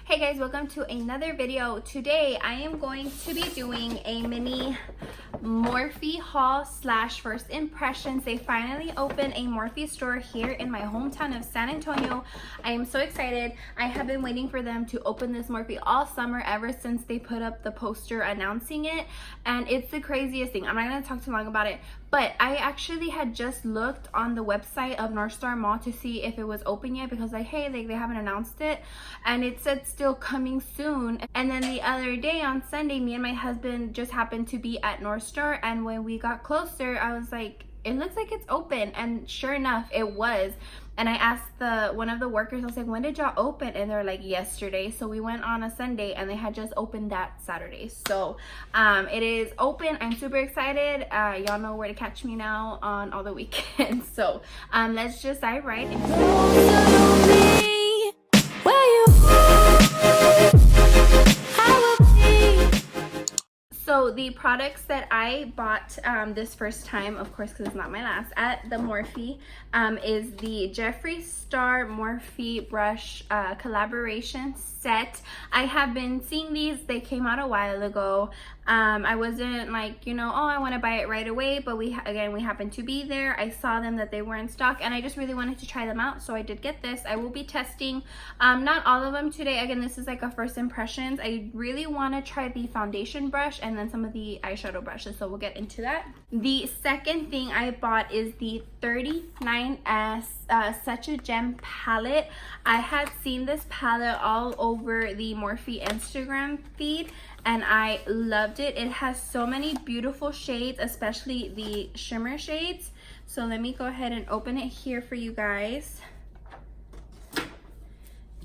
Hey guys, welcome to another video. Today I am going to be doing a mini Morphe haul slash first impressions. They finally opened a Morphe store here in my hometown of San Antonio. I am so excited. I have been waiting for them to open this Morphe all summer, ever since they put up the poster announcing it, and it's the craziest thing. I'm not going to talk too long about it, but I actually had just looked on the website of North Star Mall to see if it was open yet, because like, hey, they haven't announced it, and it said still coming soon. And then the other day on Sunday, me and my husband just happened to be at North Star, and when we got closer, I was like, it looks like it's open, and sure enough, it was. And I asked one of the workers, I was like, when did y'all open? And they're like, yesterday. So we went on a Sunday and they had just opened that Saturday. So it is open. I'm super excited. Y'all know where to catch me now on all the weekends. So let's just dive right into it. So the products that I bought this first time, of course, because it's not my last, at the Morphe is the Jeffree Star Morphe brush collaboration set. I have been seeing these. They came out a while ago. I wasn't like, you know, oh, I want to buy it right away, but we happened to be there. I saw them that they were in stock, and I just really wanted to try them out, so I did get this. I will be testing not all of them today. Again, this is like a first impressions. I really want to try the foundation brush and then some of the eyeshadow brushes, so we'll get into that. The second thing I bought is the 39S Such a Gem palette. I had seen this palette all over the Morphe Instagram feed, and I loved it. It has so many beautiful shades, especially the shimmer shades. So let me go ahead and open it here for you guys.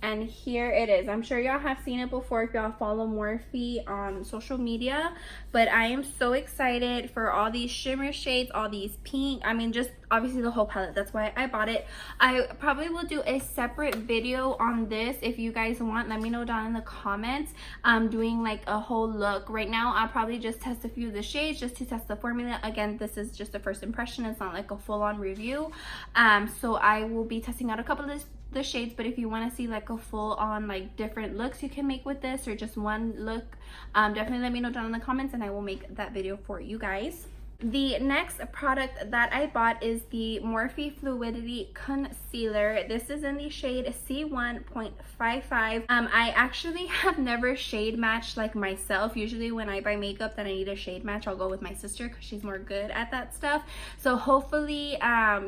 And here it is. I'm sure y'all have seen it before if y'all follow Morphe on social media, but I am so excited for all these shimmer shades, all these pink. I mean, just obviously the whole palette. That's why I bought it. I probably will do a separate video on this if you guys want. Let me know down in the comments. I'm doing like a whole look. Right now I'll probably just test a few of the shades just to test the formula. Again, this is just a first impression. It's not like a full-on review. So I will be testing out a couple of the shades, but if you want to see like a full-on like different looks you can make with this, or just one look, definitely let me know down in the comments and I will make that video for you guys. The next product that I bought is the Morphe Fluidity Concealer. This is in the shade C1.55. I actually have never shade matched like myself. Usually when I buy makeup that I need a shade match, I'll go with my sister because she's more good at that stuff. So hopefully,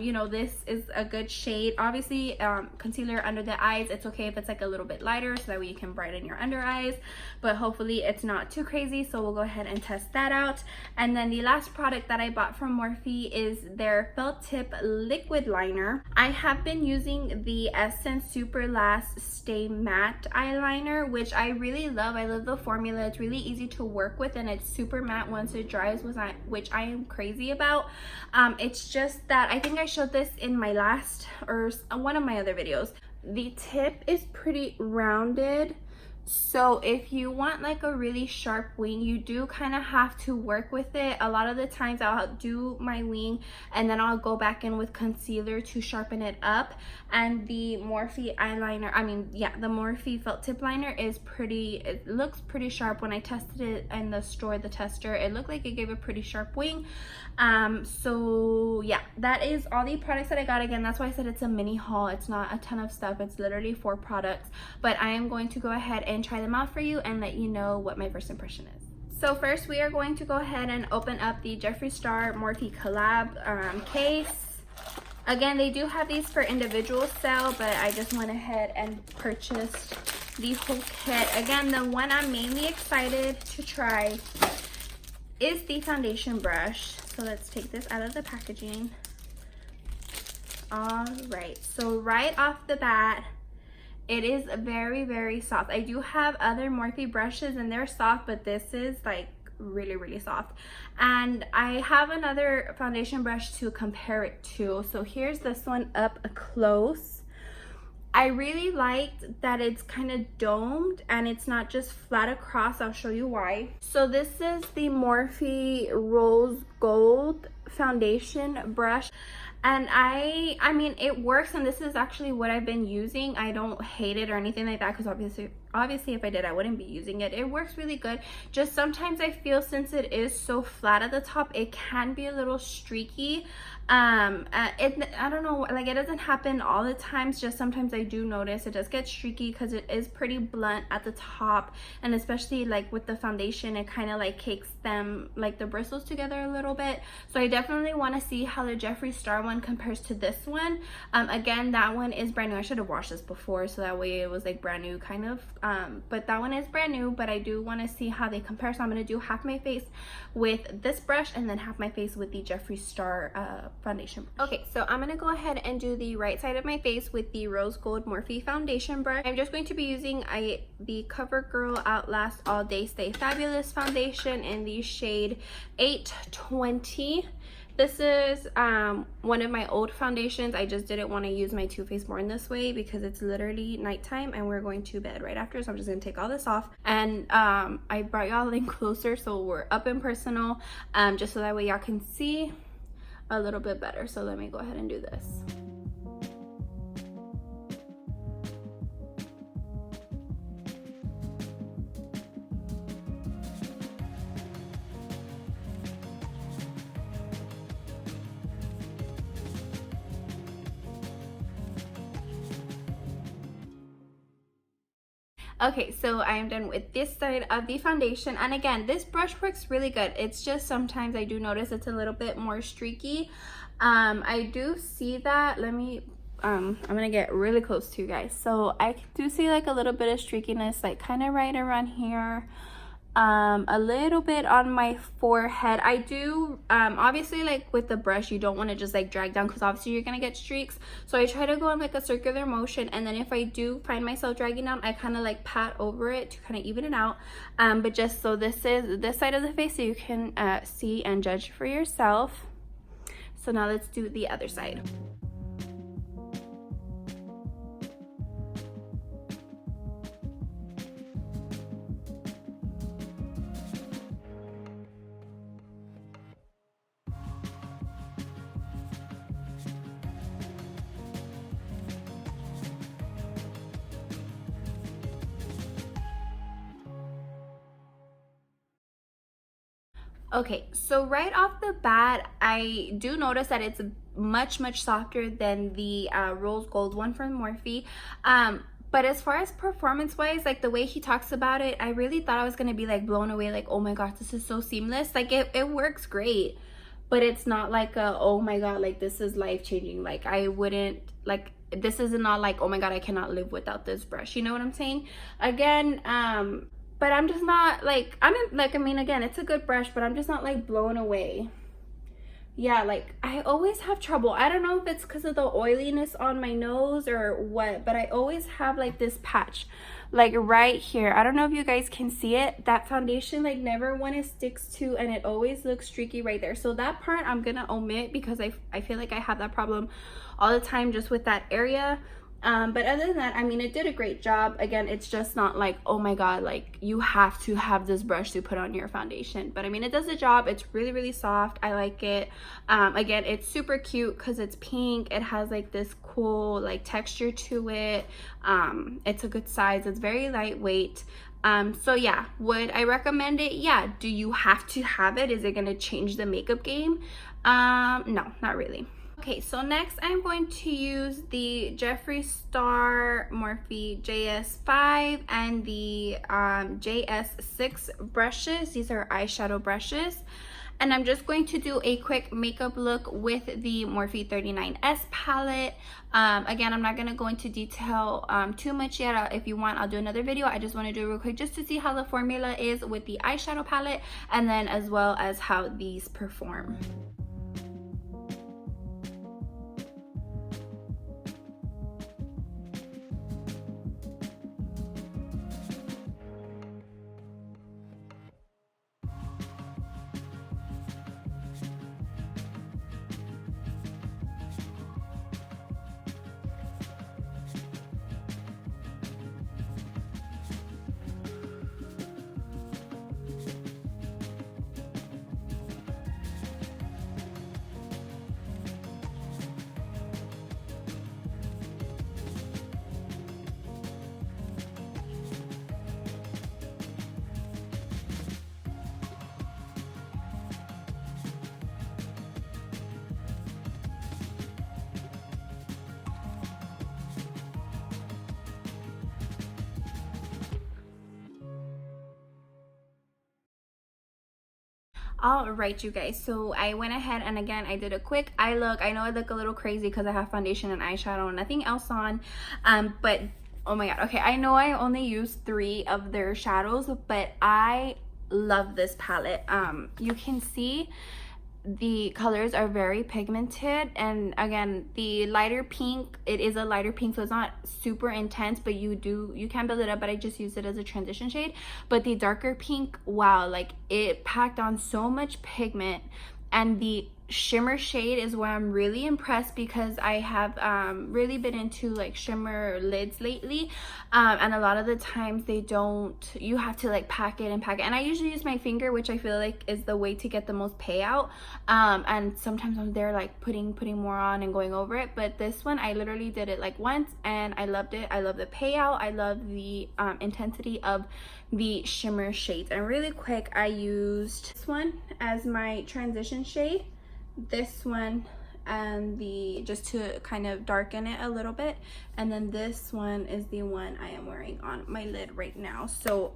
you know, this is a good shade. Obviously, concealer under the eyes, it's okay if it's like a little bit lighter so that way you can brighten your under eyes, but hopefully it's not too crazy. So we'll go ahead and test that out. And then the last product that I bought from Morphe is their felt tip liquid liner. I have been using the Essence Super Last Stay Matte eyeliner, which I really love. I love the formula. It's really easy to work with, and it's super matte once it dries, which I am crazy about. It's just that I think I showed this in my last or one of my other videos. The tip is pretty rounded, so if you want like a really sharp wing, you do kind of have to work with it. A lot of the times I'll do my wing and then I'll go back in with concealer to sharpen it up. And the Morphe eyeliner, the Morphe felt tip liner is it looks pretty sharp. When I tested it in the store, the tester, it looked like it gave a pretty sharp wing. So yeah, that is all the products that I got. Again, that's why I said it's a mini haul. It's not a ton of stuff. It's literally 4 products, but I am going to go ahead and try them out for you and let you know what my first impression is. So first we are going to go ahead and open up the Jeffree Star Morphe collab case. Again, they do have these for individual sale, but I just went ahead and purchased the whole kit. Again, the one I'm mainly excited to try is the foundation brush. So let's take this out of the packaging. All right, so right off the bat, it is very, very soft. I do have other Morphe brushes and they're soft, but this is like really, really soft. And I have another foundation brush to compare it to. So here's this one up close. I really liked that it's kind of domed and it's not just flat across. I'll show you why. So this is the Morphe Rose Gold foundation brush. And I mean, it works, and this is actually what I've been using. I don't hate it or anything like that because obviously if I did, I wouldn't be using it. It works really good. Just sometimes I feel since it is so flat at the top, it can be a little streaky. I don't know, like it doesn't happen all the times, just sometimes I do notice it does get streaky because it is pretty blunt at the top, and especially like with the foundation, it kind of like cakes them, like the bristles together a little bit. So I definitely want to see how the Jeffree Star one compares to this one. Again, that one is brand new. I should have washed this before so that way it was like brand new kind of, but that one is brand new. But I do want to see how they compare, so I'm going to do half my face with this brush and then half my face with the Jeffree Star foundation brush. Okay, so I'm gonna go ahead and do the right side of my face with the rose gold Morphe foundation brush. I'm just going to be using the CoverGirl Outlast All Day Stay Fabulous foundation in the shade 820. This is one of my old foundations. I just didn't want to use my Too Faced Born this way because it's literally nighttime and we're going to bed right after, so I'm just gonna take all this off. And I brought y'all in closer so we're up and personal, just so that way y'all can see a little bit better. So let me go ahead and do this. Okay, so I am done with this side of the foundation, and again, this brush works really good. It's just sometimes I do notice it's a little bit more streaky. I do see that. Let me I'm gonna get really close to you guys. So I do see like a little bit of streakiness, like kind of right around here, a little bit on my forehead. I do obviously, like with the brush, you don't want to just like drag down because obviously you're gonna get streaks, so I try to go on like a circular motion, and then if I do find myself dragging down, I kind of like pat over it to kind of even it out. But just so this is this side of the face so you can see and judge for yourself. So now let's do the other side. Okay, so right off the bat, I do notice that it's much softer than the rose gold one from Morphe. But as far as performance wise, like the way he talks about it, I really thought I was gonna be like blown away, like, oh my gosh, this is so seamless. Like it works great, but it's not like a, oh my god, like this is life changing. Like I wouldn't, like this is not like, oh my god, I cannot live without this brush, you know what I'm saying? Again, but I'm just not like, I mean, again, it's a good brush, but I'm just not like blown away. Yeah, like I always have trouble. I don't know if it's because of the oiliness on my nose or what, but I always have like this patch like right here. I don't know if you guys can see it. That foundation like never when it sticks to, and it always looks streaky right there. So that part I'm gonna omit because I feel like I have that problem all the time just with that area. But other than that, I mean, it did a great job. Again, it's just not like, oh my god, like you have to have this brush to put on your foundation, but I mean, it does the job. It's really soft. I like it. Again, it's super cute because it's pink. It has like this cool like texture to it. It's a good size. It's very lightweight. So yeah, would I recommend it? Yeah. Do you have to have it? Is it going to change the makeup game? No, not really. Okay, so next I'm going to use the Jeffree Star Morphe JS5 and the JS6 brushes. These are eyeshadow brushes. And I'm just going to do a quick makeup look with the Morphe 39S palette. Again, I'm not going to go into detail too much yet. If you want, I'll do another video. I just want to do it real quick just to see how the formula is with the eyeshadow palette, and then as well as how these perform. All right, you guys, so I went ahead and again I did a quick eye look. I know I look a little crazy because I have foundation and eyeshadow and nothing else on, but oh my god, okay, I know I only used 3 of their shadows, but I love this palette. You can see the colors are very pigmented, and again the lighter pink, it is a lighter pink, so it's not super intense, but you can build it up, but I just use it as a transition shade. But the darker pink, wow, like it packed on so much pigment. And the shimmer shade is where I'm really impressed, because I have really been into like shimmer lids lately, and a lot of the times they don't, you have to like pack it, and I usually use my finger, which I feel like is the way to get the most payout, and sometimes I'm there like putting more on and going over it. But this one I literally did it like once and I loved it. I love the payout, I love the intensity of the shimmer shades. And really quick, I used this one as my transition shade, this one and the, just to kind of darken it a little bit, and then this one is the one I am wearing on my lid right now. So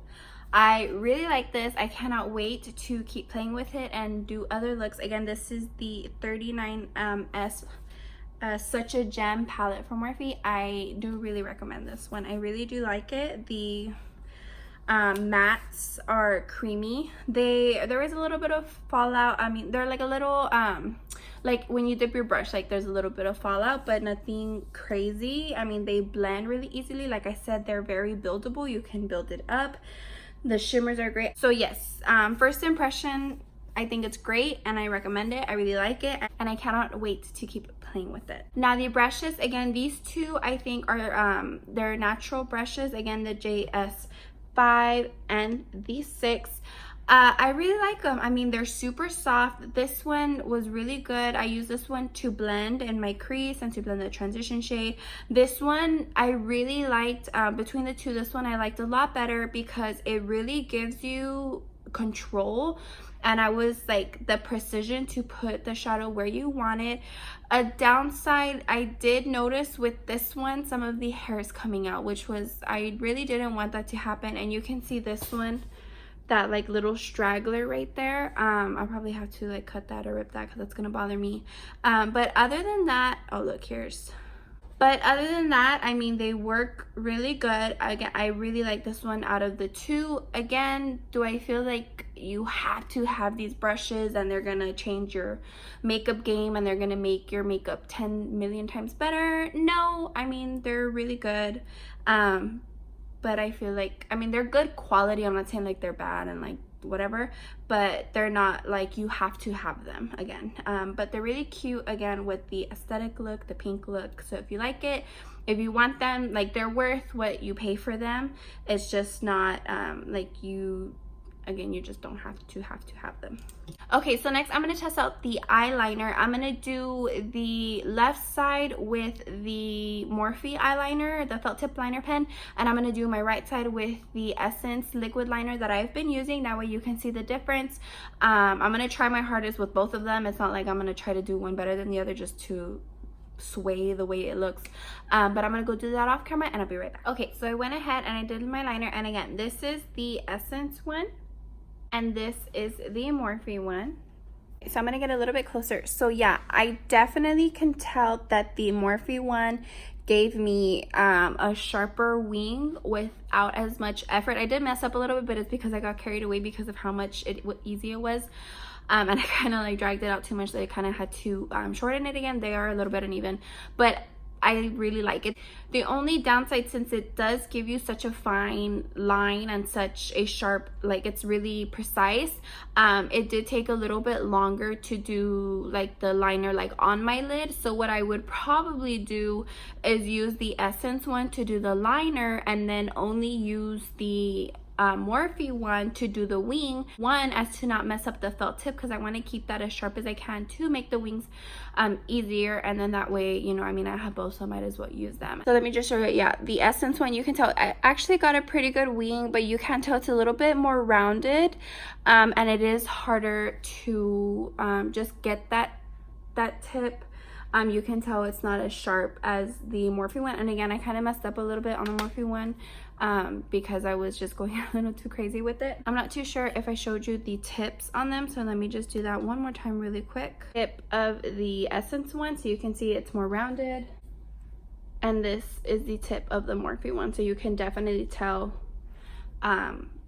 I really like this. I cannot wait to keep playing with it and do other looks. Again, this is the 39S Such a Gem palette from Morphe. I do really recommend this one. I really do like it. The mattes are creamy. There is a little bit of fallout. I mean, they're like a little like when you dip your brush, like there's a little bit of fallout, but nothing crazy. I mean, they blend really easily. Like I said, they're very buildable. You can build it up. The shimmers are great. So yes, first impression, I think it's great and I recommend it. I really like it and I cannot wait to keep playing with it. Now the brushes, again, these two I think are they're natural brushes. Again, the JS5 and the 6. I really like them. I mean, they're super soft. This one was really good. I use this one to blend in my crease and to blend the transition shade. This one I really liked. Between the two, this one I liked a lot better because it really gives you control, and I was like the precision to put the shadow where you want it. A downside I did notice with this one, some of the hairs coming out, which was, I really didn't want that to happen. And you can see this one, that like little straggler right there. I'll probably have to like cut that or rip that because it's gonna bother me. But other than that, oh look, but other than that, I mean, they work really good. Again, I really like this one out of the two. Again, do I feel like you have to have these brushes and they're gonna change your makeup game and they're gonna make your makeup 10 million times better? No, I mean, they're really good. But I feel like, I mean, they're good quality. I'm not saying like they're bad and like whatever, but they're not like you have to have them, again. But they're really cute, again, with the aesthetic look, the pink look. So if you like it, if you want them, like they're worth what you pay for them. It's just not like you, again, you just don't have to have them. Okay, so next I'm going to test out the eyeliner. I'm going to do the left side with the Morphe eyeliner, the felt tip liner pen, and I'm going to do my right side with the Essence liquid liner that I've been using. That way you can see the difference. I'm going to try my hardest with both of them. It's not like I'm going to try to do one better than the other just to sway the way it looks, but I'm gonna go do that off camera and I'll be right back. Okay, so I went ahead and I did my liner, and again, this is the Essence one and this is the Morphe one. So I'm gonna get a little bit closer. So yeah, I definitely can tell that the Morphe one gave me a sharper wing without as much effort. I did mess up a little bit, but it's because I got carried away because of how much easy it was. And I kind of like dragged it out too much, so I kind of had to shorten it again. They are a little bit uneven, but I really like it. The only downside, since it does give you such a fine line and such a sharp, like it's really precise, it did take a little bit longer to do like the liner like on my lid. So what I would probably do is use the Essence one to do the liner and then only use the Morphe one to do the wing. One, as to not mess up the felt tip, because I want to keep that as sharp as I can to make the wings easier, and then that way, you know, I mean, I have both, so I might as well use them. So let me just show you. Yeah, the Essence one, you can tell I actually got a pretty good wing, but you can tell it's a little bit more rounded, and it is harder to just get that tip. You can tell it's not as sharp as the Morphe one. And again, I kind of messed up a little bit on the Morphe one. because I was just going a little too crazy with it. I'm not too sure if I showed you the tips on them, so let me just do that one more time really quick. Tip of the Essence one, so you can see it's more rounded, and this is the tip of the Morphe one, so you can definitely tell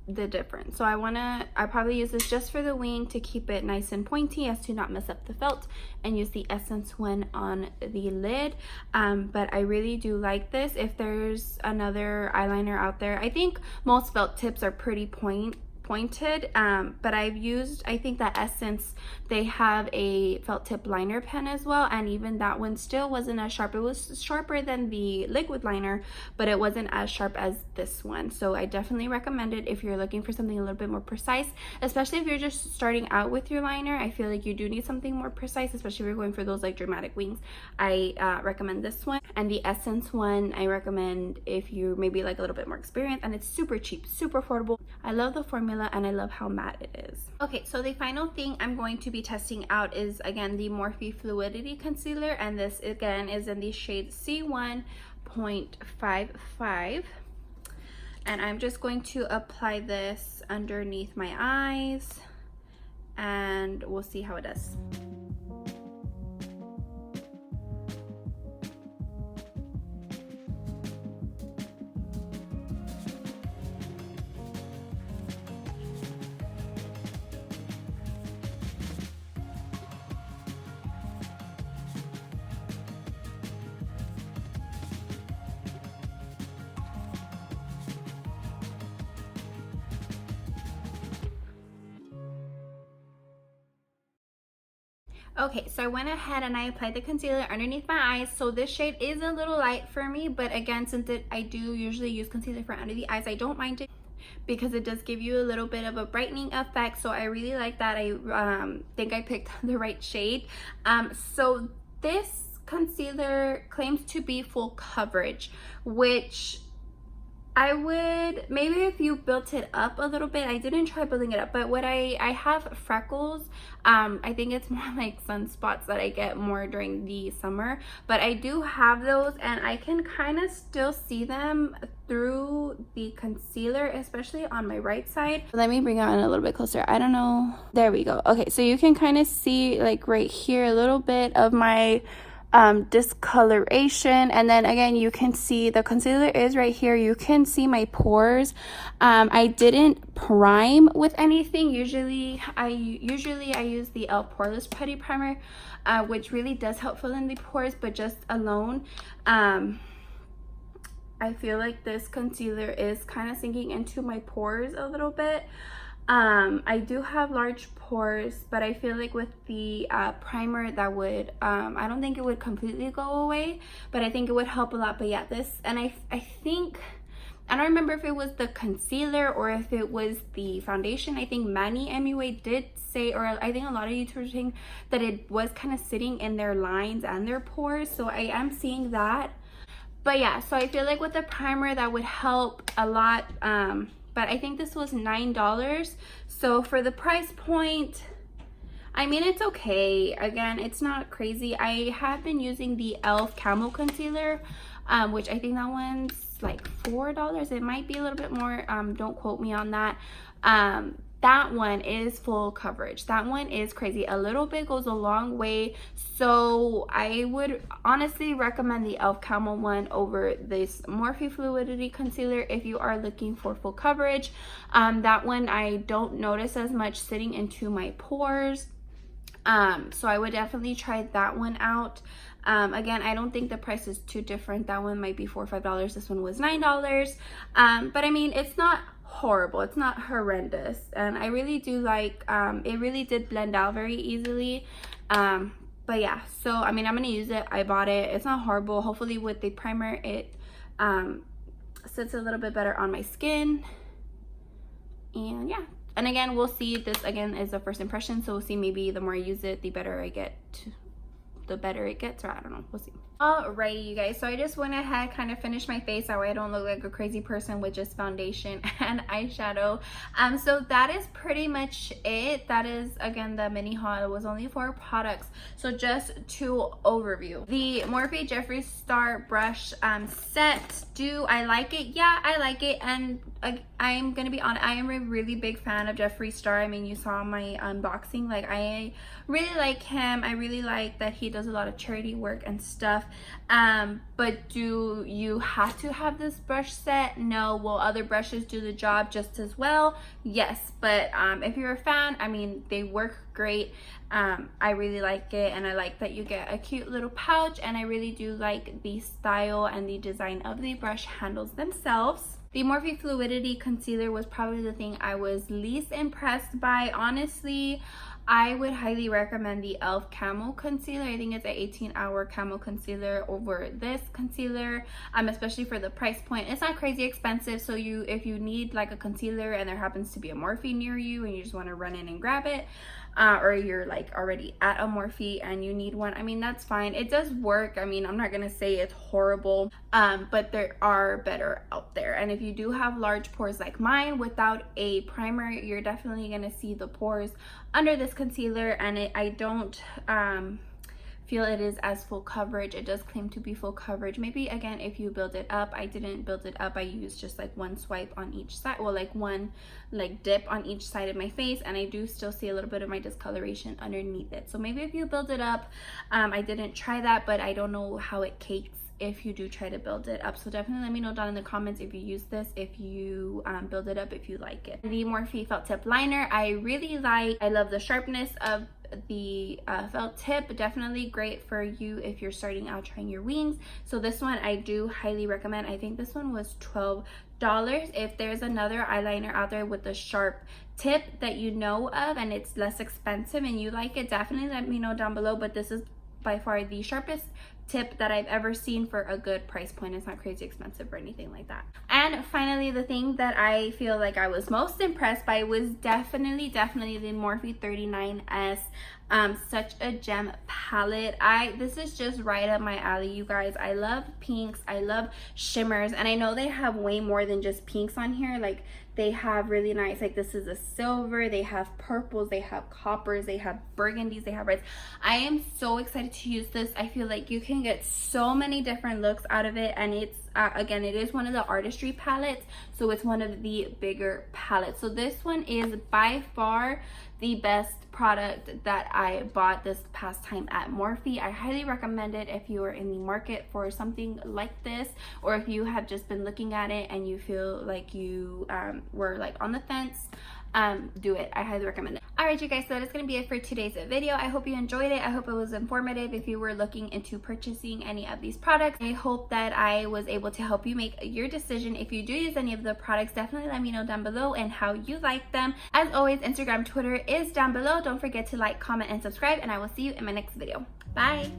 the difference. So I probably use this just for the wing to keep it nice and pointy as to not mess up the felt, and use the Essence one on the lid. But I really do like this. If there's another eyeliner out there, I think most felt tips are pretty pointed, but I've used, I think that Essence, they have a felt tip liner pen as well, and even that one still wasn't as sharp. It was sharper than the liquid liner, but it wasn't as sharp as this one. So I definitely recommend it if you're looking for something a little bit more precise, especially if you're just starting out with your liner. I feel like you do need something more precise, especially if you're going for those like dramatic wings. I recommend this one, and the Essence one I recommend if you maybe like a little bit more experienced, and it's super cheap, super affordable. I love the formula, and I love how matte it is. Okay, so the final thing I'm going to be testing out is again the Morphe Fluidity Concealer, and this again is in the shade C1.55, and I'm just going to apply this underneath my eyes, and we'll see how it does. Okay, so I went ahead and I applied the concealer underneath my eyes. So this shade is a little light for me, but again, since I do usually use concealer for under the eyes, I don't mind it because it does give you a little bit of a brightening effect. So I really like that. I think I picked the right shade. So this concealer claims to be full coverage, which I would, maybe if you built it up a little bit. I didn't try building it up, but what I have freckles. I think it's more like sunspots that I get more during the summer, but I do have those, and I can kind of still see them through the concealer, especially on my right side. Let me bring it on a little bit closer. I don't know. There we go. Okay, so you can kind of see like right here a little bit of my discoloration, and then again you can see the concealer is right here. You can see my pores. I didn't prime with anything. Usually I use the e.l.f. Poreless Putty Primer, which really does help fill in the pores, but just alone I feel like this concealer is kind of sinking into my pores a little bit. I do have large pores, but I feel like with the primer that would I don't think it would completely go away, but I think it would help a lot. But yeah, this, and I think, I don't remember if it was the concealer or if it was the foundation. I think Manny MUA did say, or I think a lot of YouTubers think that it was kind of sitting in their lines and their pores, so I am seeing that. But yeah, so I feel like with the primer that would help a lot. But I think this was $9. So for the price point, I mean, it's okay. Again, it's not crazy. I have been using the e.l.f. Camel Concealer, which I think that one's like $4. It might be a little bit more. Don't quote me on that. That one is full coverage. That one is crazy. A little bit goes a long way. So I would honestly recommend the e.l.f. Camel one over this Morphe Fluidity Concealer if you are looking for full coverage. That one I don't notice as much sitting into my pores. So I would definitely try that one out. Again, I don't think the price is too different. That one might be $4 or $5. This one was $9. But I mean, it's not horrible, it's not horrendous, and I really do like it really did blend out very easily. But yeah, so I mean, I'm gonna use it. I bought it. It's not horrible. Hopefully with the primer it sits a little bit better on my skin. And yeah, and again, we'll see. This again is a first impression, so we'll see. Maybe the more I use it, the better I get the better it gets, or I don't know, we'll see. Alrighty, you guys, so I just went ahead, kind of finished my face, that way I don't look like a crazy person with just foundation and eyeshadow. So that is pretty much it. That is, again, the mini haul. It was only 4 products. So just to overview, the Morphe Jeffree Star brush set. Do I like it? Yeah, I like it. And I'm gonna be honest, I am a really big fan of Jeffree Star. I mean, you saw my unboxing. Like, I really like him. I really like that he does a lot of charity work and stuff. But do you have to have this brush set? No. Will other brushes do the job just as well? Yes. But if you're a fan, I mean, they work great. I really like it, and I like that you get a cute little pouch, and I really do like the style and the design of the brush handles themselves. The Morphe Fluidity Concealer was probably the thing I was least impressed by. Honestly, I would highly recommend the e.l.f. Camo Concealer. I think it's an 18-hour camo concealer over this concealer, especially for the price point. It's not crazy expensive, so if you need like a concealer and there happens to be a Morphe near you and you just want to run in and grab it, or you're like already at a Morphe and you need one, I mean, that's fine. It does work. I mean, I'm not gonna say it's horrible, but there are better out there. And if you do have large pores like mine, without a primer, you're definitely gonna see the pores under this concealer, and I don't feel it is as full coverage. It does claim to be full coverage. Maybe again, if you build it up. I didn't build it up. I used just like one swipe on each side, well, like one like dip on each side of my face, and I do still see a little bit of my discoloration underneath it. So maybe if you build it up, I didn't try that, but I don't know how it cakes if you do try to build it up. So definitely let me know down in the comments if you use this, if you build it up, if you like it. The Morphe felt tip liner, I really like. I love the sharpness of the felt tip. Definitely great for you if you're starting out trying your wings. So this one I do highly recommend. I think this one was $12. If there's another eyeliner out there with a sharp tip that you know of and it's less expensive and you like it, definitely let me know down below. But this is by far the sharpest tip that I've ever seen for a good price point. It's not crazy expensive or anything like that. And finally, the thing that I feel like I was most impressed by was definitely the Morphe 39S such a gem palette. This is just right up my alley, you guys. I love pinks, I love shimmers, and I know they have way more than just pinks on here. Like, they have really nice, like this is a silver, they have purples, they have coppers, they have burgundies, they have reds. I am so excited to use this. I feel like you can get so many different looks out of it, and it's again, it is one of the artistry palettes, so it's one of the bigger palettes. So this one is by far the best product that I bought this past time at Morphe. I highly recommend it if you are in the market for something like this, or if you have just been looking at it and you feel like you were like on the fence. Do it. I highly recommend it. Alright, you guys, so that is going to be it for today's video. I hope you enjoyed it. I hope it was informative if you were looking into purchasing any of these products. I hope that I was able to help you make your decision. If you do use any of the products, definitely let me know down below and how you like them. As always, Instagram, Twitter is down below. Don't forget to like, comment, and subscribe, and I will see you in my next video. Bye!